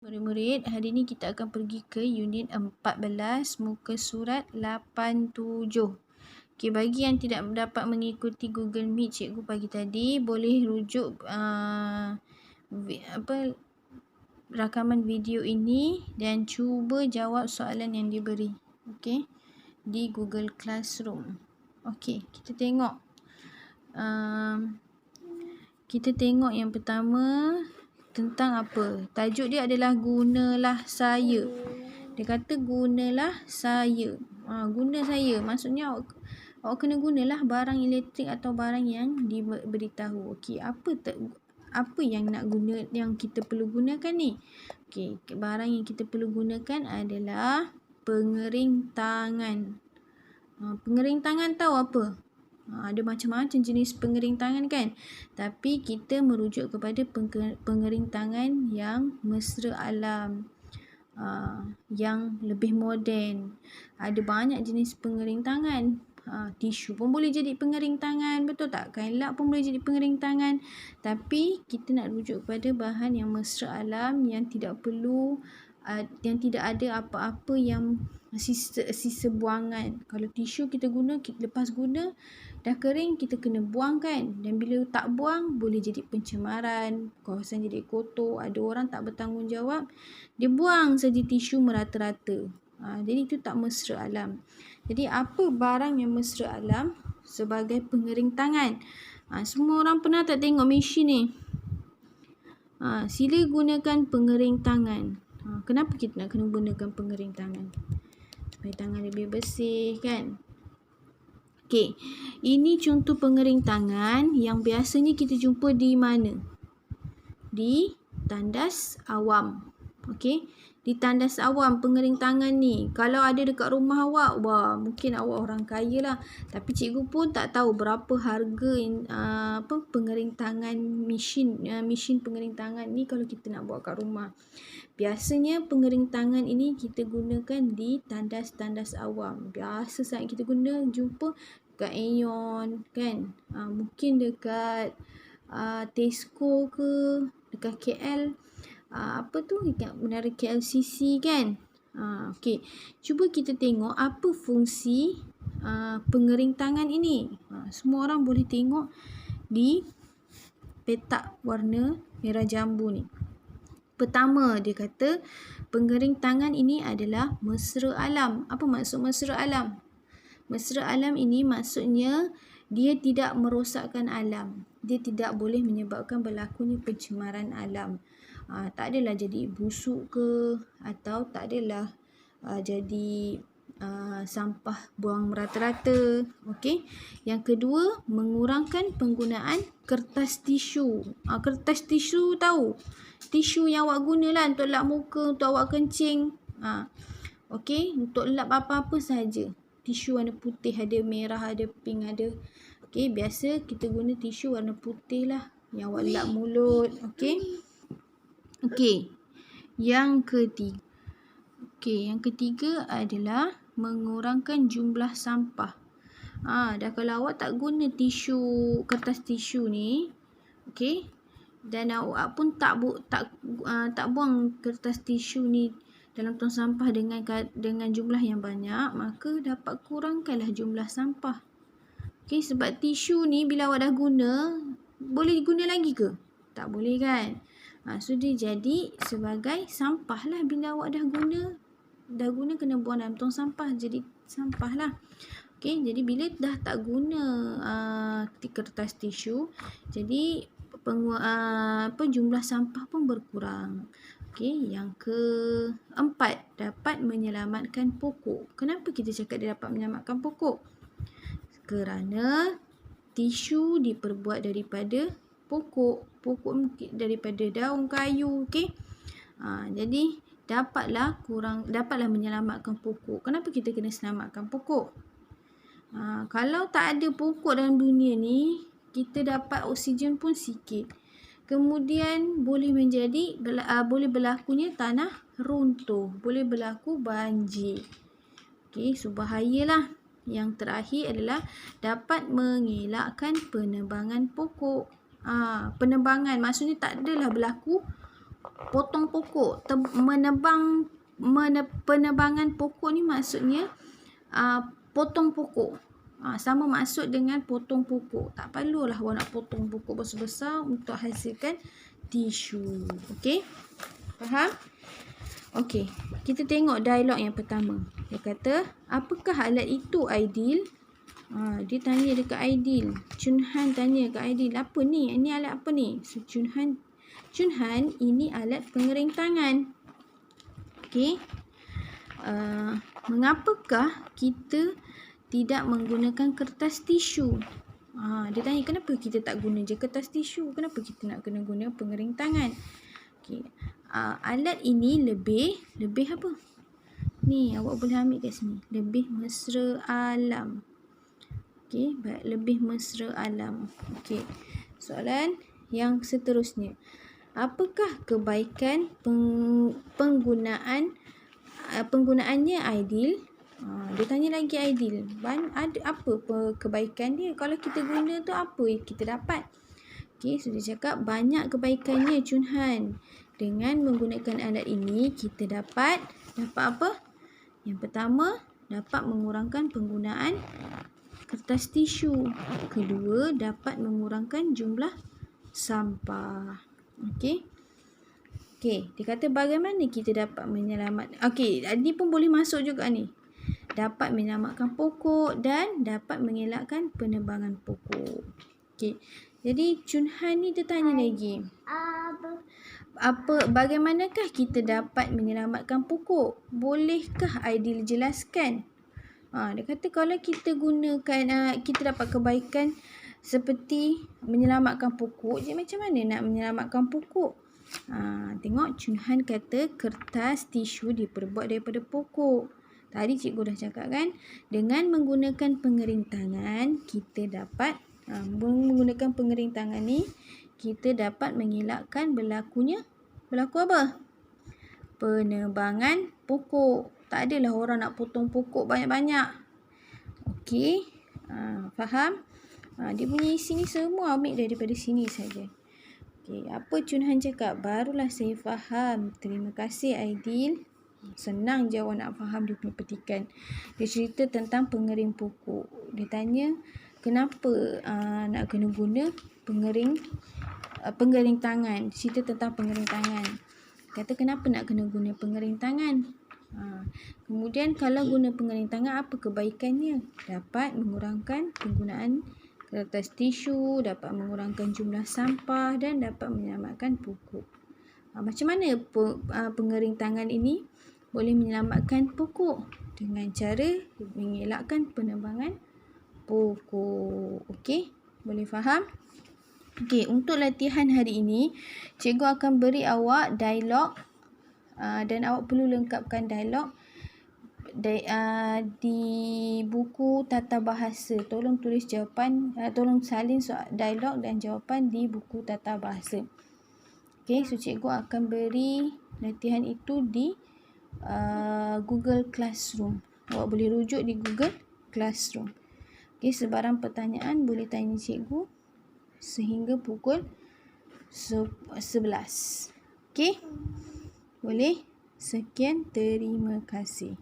Murid-murid, hari ini kita akan pergi ke unit 14 muka surat 87. Okey, bagi yang tidak dapat mengikuti Google Meet cikgu pagi tadi, boleh rujuk rakaman video ini dan cuba jawab soalan yang diberi. Okey, di Google Classroom. Okey, kita tengok. Kita tengok yang pertama tentang apa? Tajuk dia adalah gunalah saya. Dia kata gunalah saya. Guna saya. Maksudnya awak kena gunalah barang elektrik atau barang yang diberitahu. Okey, apa yang nak guna, yang kita perlu gunakan ni? Okey, barang yang kita perlu gunakan adalah pengering tangan. Pengering tangan tahu apa? Ada macam-macam jenis pengering tangan kan, tapi kita merujuk kepada pengering tangan yang mesra alam, yang lebih moden. Ada banyak jenis pengering tangan. Tisu pun boleh jadi pengering tangan, betul tak? Kain lap pun boleh jadi pengering tangan. Tapi kita nak rujuk kepada bahan yang mesra alam, yang tidak perlu yang tidak ada apa-apa yang sisa buangan. Kalau tisu kita guna, lepas guna dah kering, kita kena buang kan, dan bila tak buang boleh jadi pencemaran, kawasan jadi kotor. Ada orang tak bertanggungjawab, dia buang saja tisu merata-rata. Jadi itu tak mesra alam. Jadi apa barang yang mesra alam sebagai pengering tangan? Semua orang pernah tak tengok mesin ni? Sila gunakan pengering tangan. Kenapa kita nak kena gunakan pengering tangan? Supaya tangan lebih bersih kan? Okey, ini contoh pengering tangan yang biasanya kita jumpa di mana? Di tandas awam. Okey, di tandas awam pengering tangan ni. Kalau ada dekat rumah awak, wah, mungkin awak orang kaya lah. Tapi cikgu pun tak tahu berapa harga pengering tangan, mesin pengering tangan ni kalau kita nak buat kat rumah. Biasanya pengering tangan ini kita gunakan di tandas-tandas awam. Biasa sangat kita jumpa dekat Aeon kan. Mungkin dekat Tesco ke, dekat KL. Dekat Menara KLCC kan. Okey, cuba kita tengok apa fungsi pengering tangan ini. Semua orang boleh tengok di petak warna merah jambu ni. Pertama, dia kata pengering tangan ini adalah mesra alam. Apa maksud mesra alam? Mesra alam ini maksudnya dia tidak merosakkan alam. Dia tidak boleh menyebabkan berlakunya pencemaran alam. Tak adalah jadi busuk ke, atau tak adalah jadi sampah buang merata-rata. Okey. Yang kedua, mengurangkan penggunaan kertas tisu. Kertas tisu tahu? Tisu yang awak gunalah untuk lap muka, untuk awak kencing. Okey, untuk lap apa-apa saja. Tisu warna putih, ada merah, ada pink, ada. Okey, biasa kita guna tisu warna putih lah yang awak lap mulut. Okey. Okey. Yang ketiga adalah mengurangkan jumlah sampah. Dah kalau awak tak guna kertas tisu ni, okey, dan awak pun tak buang kertas tisu ni dalam tong sampah dengan jumlah yang banyak, maka dapat kurangkanlah jumlah sampah. Okey, sebab tisu ni bila awak dah guna, boleh guna lagi ke? Tak boleh kan? So dia jadi sebagai sampah lah. Bila awak dah guna kena buang dalam tong sampah, jadi sampah lah. Okey, jadi bila dah tak guna kertas tisu, jadi jumlah sampah pun berkurang. Okey, yang keempat, dapat menyelamatkan pokok. Kenapa kita cakap dia dapat menyelamatkan pokok? Kerana tisu diperbuat daripada pokok daripada daun kayu. Okey. Jadi dapatlah menyelamatkan pokok. Kenapa kita kena selamatkan pokok? Kalau tak ada pokok dalam dunia ni, kita dapat oksigen pun sikit. Kemudian boleh berlakunya tanah runtuh, boleh berlaku banjir. Okey, so bahayalah. Yang terakhir adalah dapat mengelakkan penebangan pokok. Penebangan maksudnya tak adalah berlaku potong pokok. Penebangan pokok ni maksudnya potong pokok. Sama maksud dengan potong pokok. Tak perlulah awak nak potong pokok besar-besar untuk hasilkan tisu. Okey? Faham? Okey, kita tengok dialog yang pertama. Dia kata, apakah alat itu Aidil? Dia tanya dekat Aidil. Chun Han tanya dekat Aidil, apa ni? Ini alat apa ni? So, Chun Han, ini alat pengering tangan. Okey. Mengapakah kita tidak menggunakan kertas tisu? Dia tanya, kenapa kita tak guna je kertas tisu? Kenapa kita nak kena guna pengering tangan? Okey. Alat ini lebih apa? Ni, awak boleh ambil kat sini. Lebih mesra alam. Okey, baik. Lebih mesra alam. Okey. Soalan yang seterusnya. Apakah kebaikan penggunaannya Aidil? Dia tanya lagi Aidil. Ada apa kebaikan dia? Kalau kita guna tu apa kita dapat? Okey, so dia cakap banyak kebaikannya Chun Han. Dengan menggunakan alat ini kita dapat apa? Yang pertama, dapat mengurangkan penggunaan kertas tisu. Kedua, dapat mengurangkan jumlah sampah. Okey. Dia kata bagaimana kita dapat menyelamatkan. Okey, ni pun boleh masuk juga ni. Dapat menyelamatkan pokok dan dapat mengelakkan penebangan pokok. Okey. Jadi Chun Han ni dia tanya lagi. Bagaimanakah kita dapat menyelamatkan pokok? Bolehkah Aidil jelaskan? Dia kata kalau kita gunakan, kita dapat kebaikan seperti menyelamatkan pokok. Jadi macam mana nak menyelamatkan pokok? Tengok Chun Han kata kertas tisu diperbuat daripada pokok. Tadi cikgu dah cakap kan, dengan menggunakan pengering tangan kita dapat menggunakan pengering tangan ni kita dapat mengelakkan berlaku apa? Penebangan pokok. Tak adalah orang nak potong pokok banyak-banyak. Okey. Faham? Dia punya isi ni semua ambil daripada sini saja. Okey, apa Chun Han cakap? Barulah saya faham. Terima kasih Aidil. Senang je awak nak faham dia punya petikan. Dia cerita tentang pengering pokok. Dia tanya kenapa nak kena guna pengering tangan. Cerita tentang pengering tangan. Kata kenapa nak kena guna pengering tangan? Kemudian kalau guna pengering tangan, apa kebaikannya? Dapat mengurangkan penggunaan kertas tisu, dapat mengurangkan jumlah sampah dan dapat menyelamatkan pokok. Macam mana pengering tangan ini boleh menyelamatkan pokok? Dengan cara mengelakkan penebangan pokok. Okey, boleh faham? Okey, untuk latihan hari ini, cikgu akan beri awak dialog dan awak perlu lengkapkan dialog di buku tata bahasa. Tolong tulis jawapan, tolong salin dialog dan jawapan di buku tata bahasa. Okey, so cikgu akan beri latihan itu di Google Classroom. Awak boleh rujuk di Google Classroom. Okey, sebarang pertanyaan boleh tanya cikgu sehingga pukul 11. Okey? Boleh? Sekian, terima kasih.